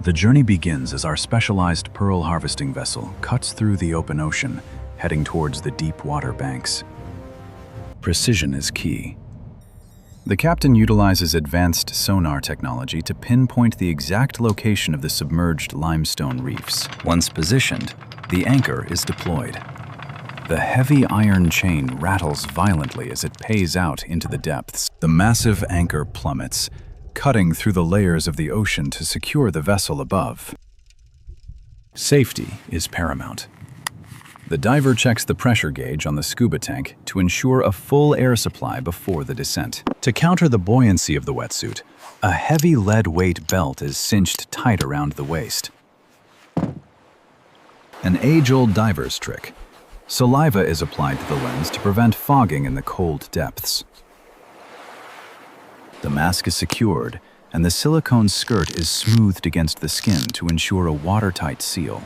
The journey begins as our specialized pearl harvesting vessel cuts through the open ocean, heading towards the deep water banks. Precision is key. The captain utilizes advanced sonar technology to pinpoint the exact location of the submerged limestone reefs. Once positioned, the anchor is deployed. The heavy iron chain rattles violently as it pays out into the depths. The massive anchor plummets, cutting through the layers of the ocean to secure the vessel above. Safety is paramount. The diver checks the pressure gauge on the scuba tank to ensure a full air supply before the descent. To counter the buoyancy of the wetsuit, a heavy lead-weight belt is cinched tight around the waist. An age-old diver's trick. Saliva is applied to the lens to prevent fogging in the cold depths. The mask is secured, and the silicone skirt is smoothed against the skin to ensure a watertight seal.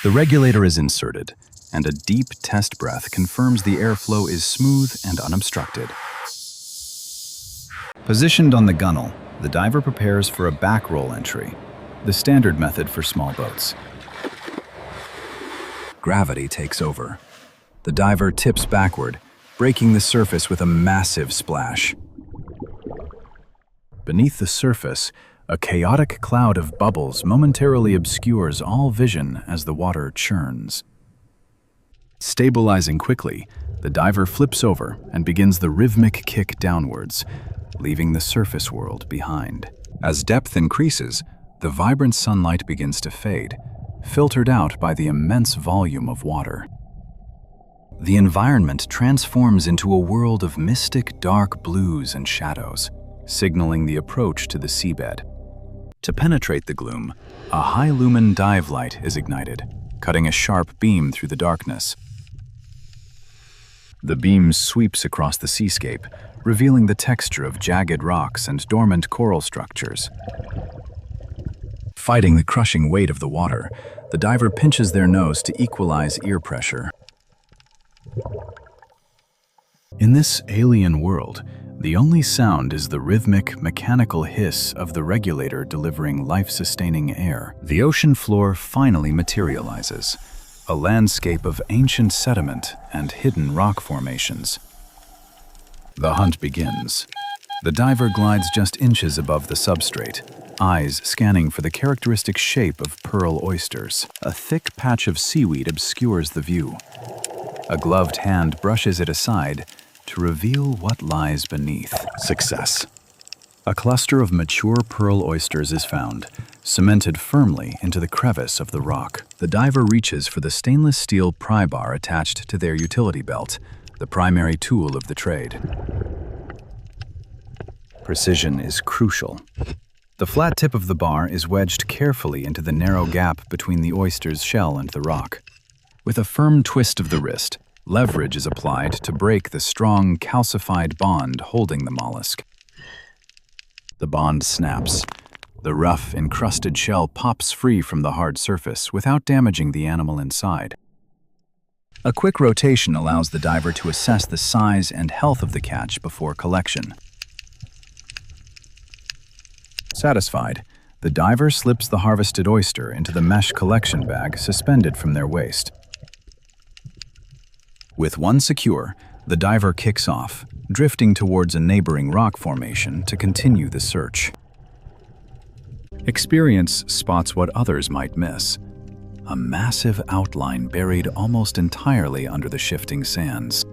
The regulator is inserted, and a deep test breath confirms the airflow is smooth and unobstructed. Positioned on the gunnel, the diver prepares for a back roll entry, the standard method for small boats. Gravity takes over. The diver tips backward, breaking the surface with a massive splash. Beneath the surface, a chaotic cloud of bubbles momentarily obscures all vision as the water churns. Stabilizing quickly, the diver flips over and begins the rhythmic kick downwards, leaving the surface world behind. As depth increases, the vibrant sunlight begins to fade, filtered out by the immense volume of water. The environment transforms into a world of mystic dark blues and shadows, signaling the approach to the seabed. To penetrate the gloom, a high-lumen dive light is ignited, cutting a sharp beam through the darkness. The beam sweeps across the seascape, revealing the texture of jagged rocks and dormant coral structures. Fighting the crushing weight of the water, the diver pinches their nose to equalize ear pressure. In this alien world, the only sound is the rhythmic, mechanical hiss of the regulator delivering life-sustaining air. The ocean floor finally materializes, a landscape of ancient sediment and hidden rock formations. The hunt begins. The diver glides just inches above the substrate, eyes scanning for the characteristic shape of pearl oysters. A thick patch of seaweed obscures the view. A gloved hand brushes it aside to reveal what lies beneath. Success. A cluster of mature pearl oysters is found, cemented firmly into the crevice of the rock. The diver reaches for the stainless steel pry bar attached to their utility belt, the primary tool of the trade. Precision is crucial. The flat tip of the bar is wedged carefully into the narrow gap between the oyster's shell and the rock. With a firm twist of the wrist, leverage is applied to break the strong, calcified bond holding the mollusk. The bond snaps. The rough, encrusted shell pops free from the hard surface without damaging the animal inside. A quick rotation allows the diver to assess the size and health of the catch before collection. Satisfied, the diver slips the harvested oyster into the mesh collection bag suspended from their waist. With one secure, the diver kicks off, drifting towards a neighboring rock formation to continue the search. Experience spots what others might miss: a massive outline buried almost entirely under the shifting sands.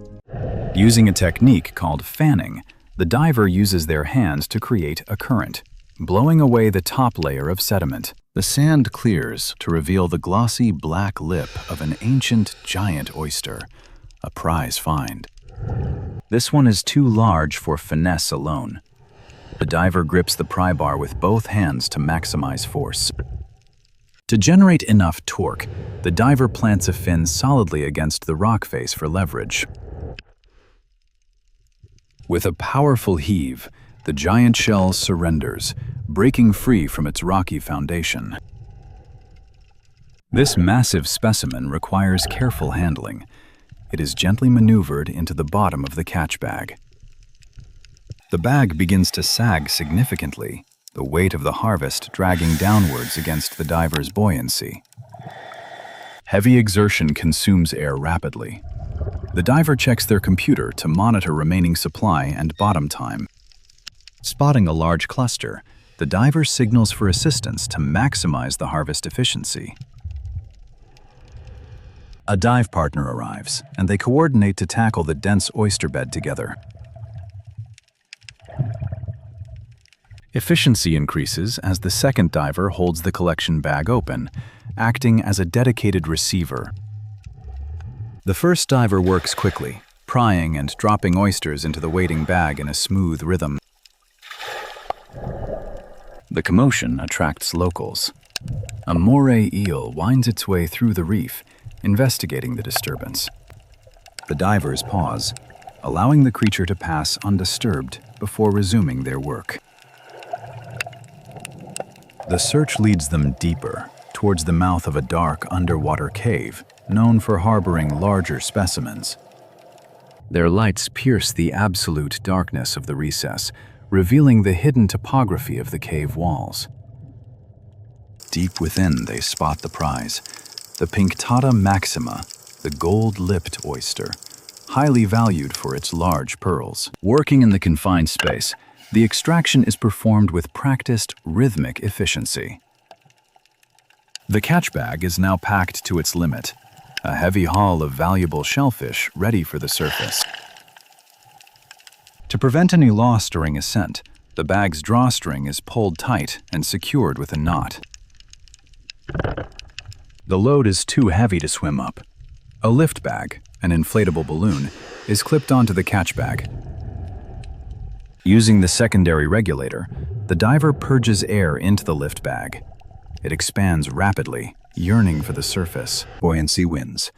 Using a technique called fanning, the diver uses their hands to create a current, blowing away the top layer of sediment. The sand clears to reveal the glossy black lip of an ancient giant oyster, a prize find. This one is too large for finesse alone. The diver grips the pry bar with both hands to maximize force. To generate enough torque, the diver plants a fin solidly against the rock face for leverage. With a powerful heave, the giant shell surrenders, breaking free from its rocky foundation. This massive specimen requires careful handling. It is gently maneuvered into the bottom of the catch bag. The bag begins to sag significantly, the weight of the harvest dragging downwards against the diver's buoyancy. Heavy exertion consumes air rapidly. The diver checks their computer to monitor remaining supply and bottom time. Spotting a large cluster, the diver signals for assistance to maximize the harvest efficiency. A dive partner arrives, and they coordinate to tackle the dense oyster bed together. Efficiency increases as the second diver holds the collection bag open, acting as a dedicated receiver. The first diver works quickly, prying and dropping oysters into the waiting bag in a smooth rhythm. The commotion attracts locals. A moray eel winds its way through the reef, investigating the disturbance. The divers pause, allowing the creature to pass undisturbed before resuming their work. The search leads them deeper, towards the mouth of a dark underwater cave, known for harboring larger specimens. Their lights pierce the absolute darkness of the recess, revealing the hidden topography of the cave walls. Deep within, they spot the prize, the Pinctata maxima, the gold-lipped oyster, highly valued for its large pearls. Working in the confined space, the extraction is performed with practiced, rhythmic efficiency. The catch bag is now packed to its limit, a heavy haul of valuable shellfish ready for the surface. To prevent any loss during ascent, the bag's drawstring is pulled tight and secured with a knot. The load is too heavy to swim up. A lift bag, an inflatable balloon, is clipped onto the catch bag. Using the secondary regulator, the diver purges air into the lift bag. It expands rapidly, yearning for the surface. Buoyancy wins.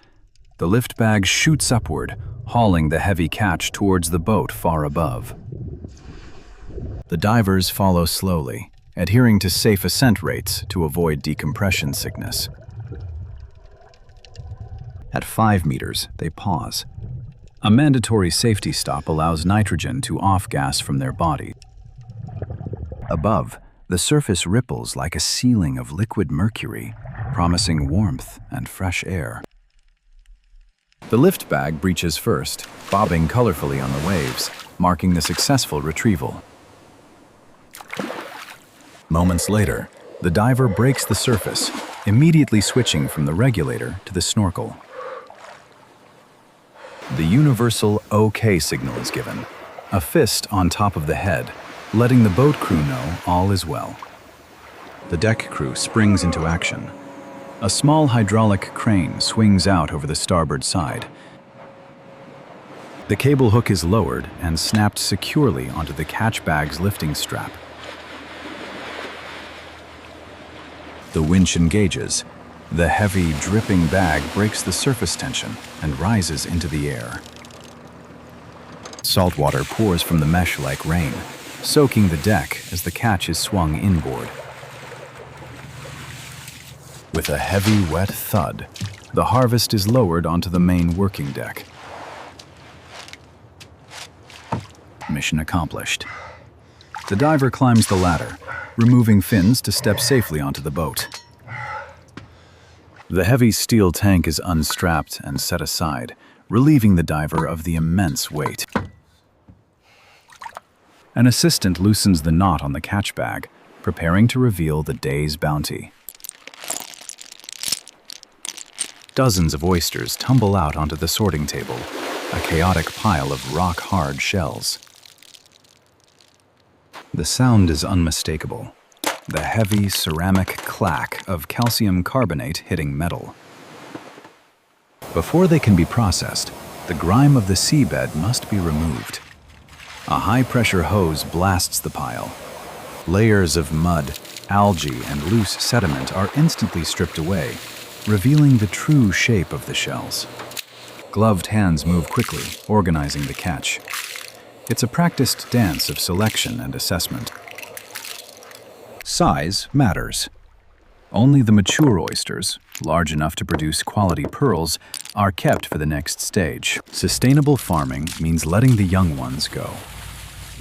The lift bag shoots upward, hauling the heavy catch towards the boat far above. The divers follow slowly, adhering to safe ascent rates to avoid decompression sickness. At 5 meters, they pause. A mandatory safety stop allows nitrogen to off-gas from their body. Above, the surface ripples like a ceiling of liquid mercury, promising warmth and fresh air. The lift bag breaches first, bobbing colorfully on the waves, marking the successful retrieval. Moments later, the diver breaks the surface, immediately switching from the regulator to the snorkel. The universal OK signal is given, a fist on top of the head, letting the boat crew know all is well. The deck crew springs into action. A small hydraulic crane swings out over the starboard side. The cable hook is lowered and snapped securely onto the catch bag's lifting strap. The winch engages. The heavy, dripping bag breaks the surface tension and rises into the air. Salt water pours from the mesh like rain, soaking the deck as the catch is swung inboard. With a heavy, wet thud, the harvest is lowered onto the main working deck. Mission accomplished. The diver climbs the ladder, removing fins to step safely onto the boat. The heavy steel tank is unstrapped and set aside, relieving the diver of the immense weight. An assistant loosens the knot on the catch bag, preparing to reveal the day's bounty. Dozens of oysters tumble out onto the sorting table, a chaotic pile of rock-hard shells. The sound is unmistakable. The heavy ceramic clack of calcium carbonate hitting metal. Before they can be processed, the grime of the seabed must be removed. A high-pressure hose blasts the pile. Layers of mud, algae, and loose sediment are instantly stripped away, revealing the true shape of the shells. Gloved hands move quickly, organizing the catch. It's a practiced dance of selection and assessment. Size matters. Only the mature oysters, large enough to produce quality pearls, are kept for the next stage. Sustainable farming means letting the young ones go.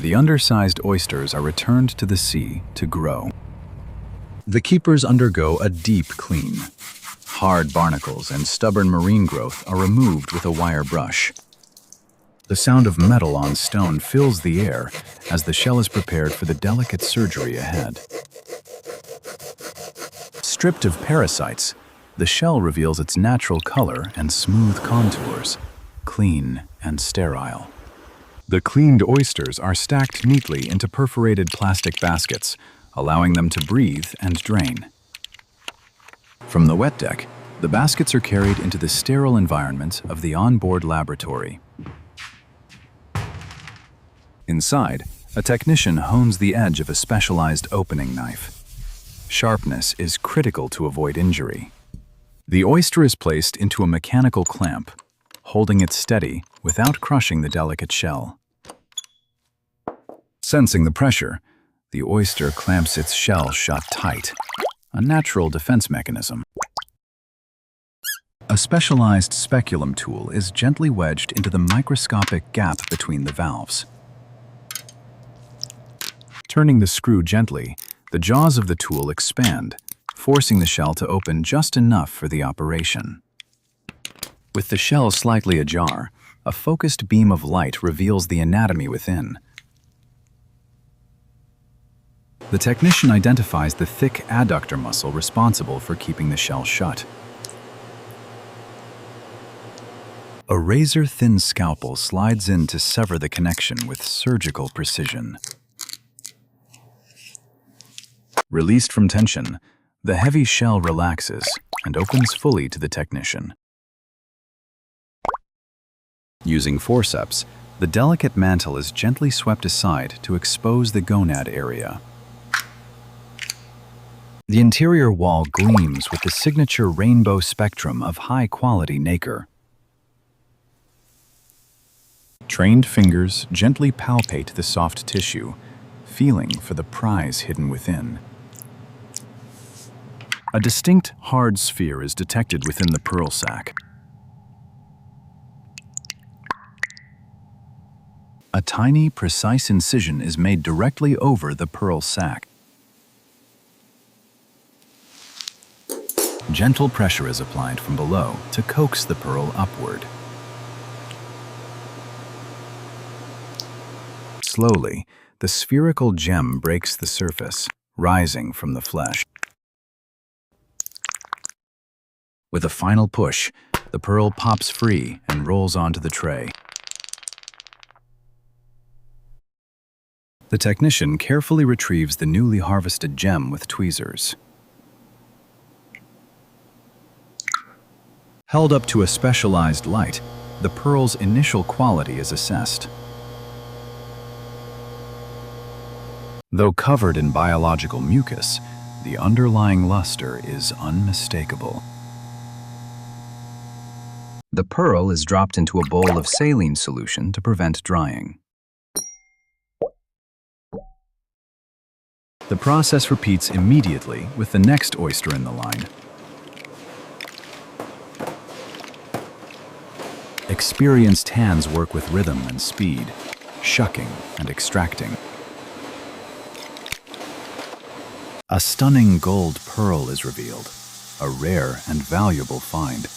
The undersized oysters are returned to the sea to grow. The keepers undergo a deep clean. Hard barnacles and stubborn marine growth are removed with a wire brush. The sound of metal on stone fills the air as the shell is prepared for the delicate surgery ahead. Stripped of parasites, the shell reveals its natural color and smooth contours, clean and sterile. The cleaned oysters are stacked neatly into perforated plastic baskets, allowing them to breathe and drain. From the wet deck, the baskets are carried into the sterile environment of the onboard laboratory. Inside, a technician hones the edge of a specialized opening knife. Sharpness is critical to avoid injury. The oyster is placed into a mechanical clamp, holding it steady without crushing the delicate shell. Sensing the pressure, the oyster clamps its shell shut tight, a natural defense mechanism. A specialized speculum tool is gently wedged into the microscopic gap between the valves. Turning the screw gently, the jaws of the tool expand, forcing the shell to open just enough for the operation. With the shell slightly ajar, a focused beam of light reveals the anatomy within. The technician identifies the thick adductor muscle responsible for keeping the shell shut. A razor-thin scalpel slides in to sever the connection with surgical precision. Released from tension, the heavy shell relaxes and opens fully to the technician. Using forceps, the delicate mantle is gently swept aside to expose the gonad area. The interior wall gleams with the signature rainbow spectrum of high-quality nacre. Trained fingers gently palpate the soft tissue, feeling for the prize hidden within. A distinct, hard sphere is detected within the pearl sac. A tiny, precise incision is made directly over the pearl sac. Gentle pressure is applied from below to coax the pearl upward. Slowly, the spherical gem breaks the surface, rising from the flesh. With a final push, the pearl pops free and rolls onto the tray. The technician carefully retrieves the newly harvested gem with tweezers. Held up to a specialized light, the pearl's initial quality is assessed. Though covered in biological mucus, the underlying luster is unmistakable. The pearl is dropped into a bowl of saline solution to prevent drying. The process repeats immediately with the next oyster in the line. Experienced hands work with rhythm and speed, shucking and extracting. A stunning gold pearl is revealed, a rare and valuable find.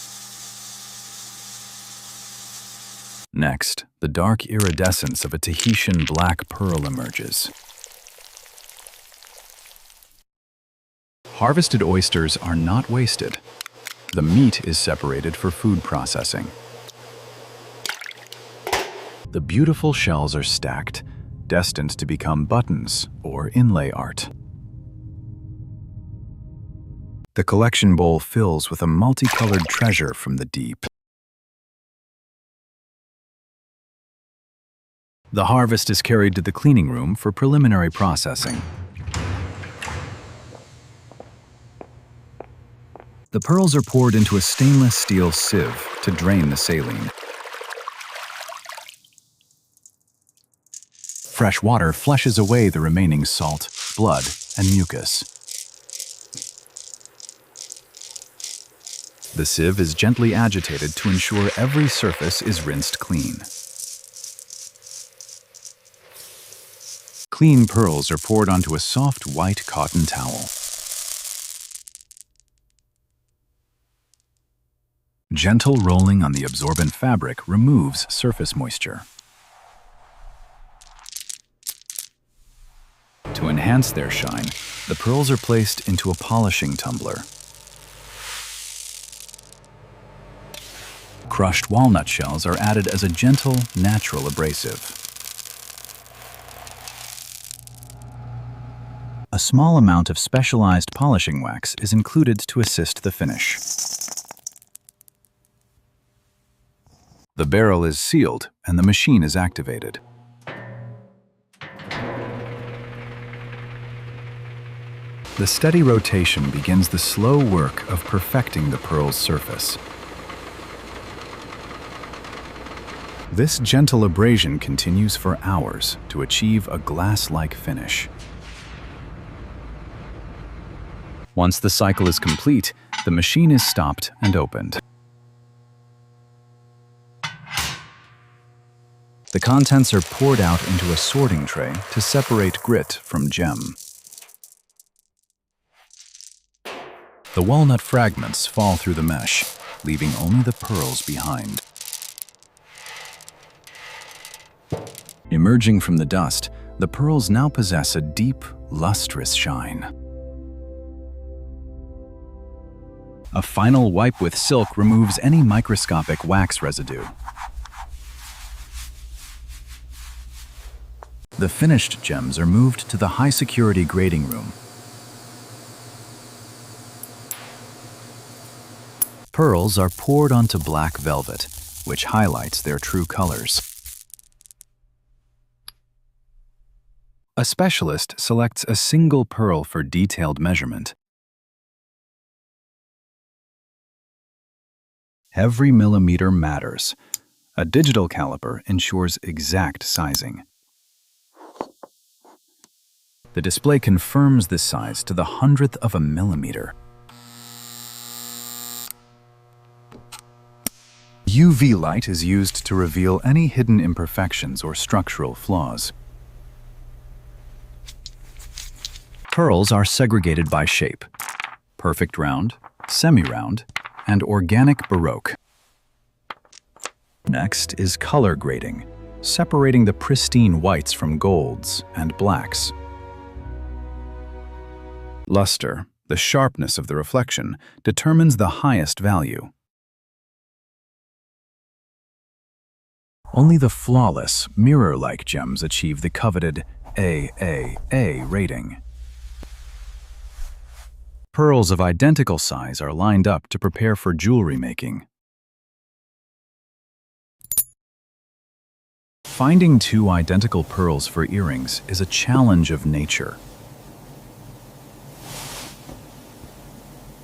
Next, the dark iridescence of a Tahitian black pearl emerges. Harvested oysters are not wasted. The meat is separated for food processing. The beautiful shells are stacked, destined to become buttons or inlay art. The collection bowl fills with a multicolored treasure from the deep. The harvest is carried to the cleaning room for preliminary processing. The pearls are poured into a stainless steel sieve to drain the saline. Fresh water flushes away the remaining salt, blood, and mucus. The sieve is gently agitated to ensure every surface is rinsed clean. Clean pearls are poured onto a soft white cotton towel. Gentle rolling on the absorbent fabric removes surface moisture. To enhance their shine, the pearls are placed into a polishing tumbler. Crushed walnut shells are added as a gentle, natural abrasive. A small amount of specialized polishing wax is included to assist the finish. The barrel is sealed and the machine is activated. The steady rotation begins the slow work of perfecting the pearl's surface. This gentle abrasion continues for hours to achieve a glass-like finish. Once the cycle is complete, the machine is stopped and opened. The contents are poured out into a sorting tray to separate grit from gem. The walnut fragments fall through the mesh, leaving only the pearls behind. Emerging from the dust, the pearls now possess a deep, lustrous shine. A final wipe with silk removes any microscopic wax residue. The finished gems are moved to the high-security grading room. Pearls are poured onto black velvet, which highlights their true colors. A specialist selects a single pearl for detailed measurement. Every millimeter matters. A digital caliper ensures exact sizing. The display confirms the size to the 100th of a millimeter. UV light is used to reveal any hidden imperfections or structural flaws. Pearls are segregated by shape: perfect round, semi-round, and organic baroque. Next is color grading, separating the pristine whites from golds and blacks. Luster, the sharpness of the reflection, determines the highest value. Only the flawless, mirror-like gems achieve the coveted AAA rating. Pearls of identical size are lined up to prepare for jewelry making. Finding two identical pearls for earrings is a challenge of nature.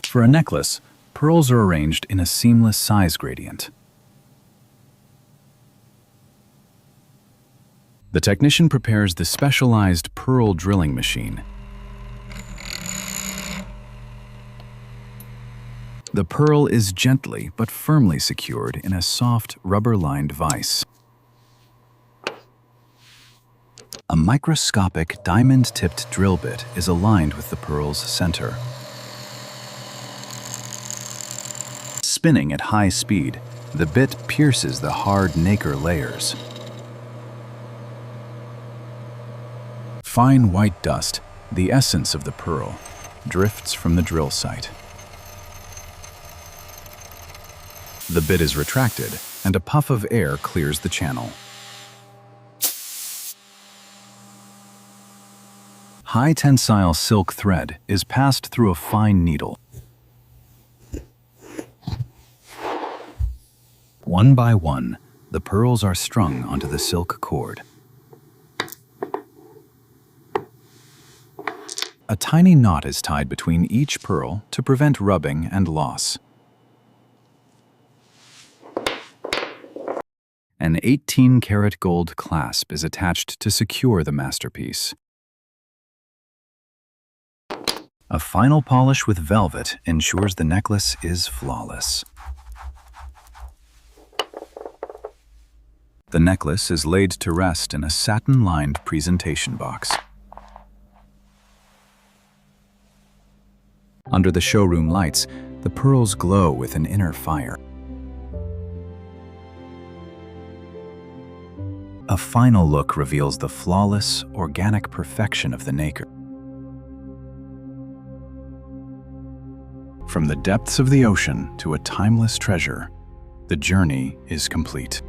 For a necklace, pearls are arranged in a seamless size gradient. The technician prepares the specialized pearl drilling machine. The pearl is gently but firmly secured in a soft, rubber-lined vise. A microscopic, diamond-tipped drill bit is aligned with the pearl's center. Spinning at high speed, the bit pierces the hard nacre layers. Fine white dust, the essence of the pearl, drifts from the drill site. The bit is retracted, and a puff of air clears the channel. High-tensile silk thread is passed through a fine needle. One by one, the pearls are strung onto the silk cord. A tiny knot is tied between each pearl to prevent rubbing and loss. An 18-karat gold clasp is attached to secure the masterpiece. A final polish with velvet ensures the necklace is flawless. The necklace is laid to rest in a satin-lined presentation box. Under the showroom lights, the pearls glow with an inner fire. A final look reveals the flawless, organic perfection of the nacre. From the depths of the ocean to a timeless treasure, the journey is complete.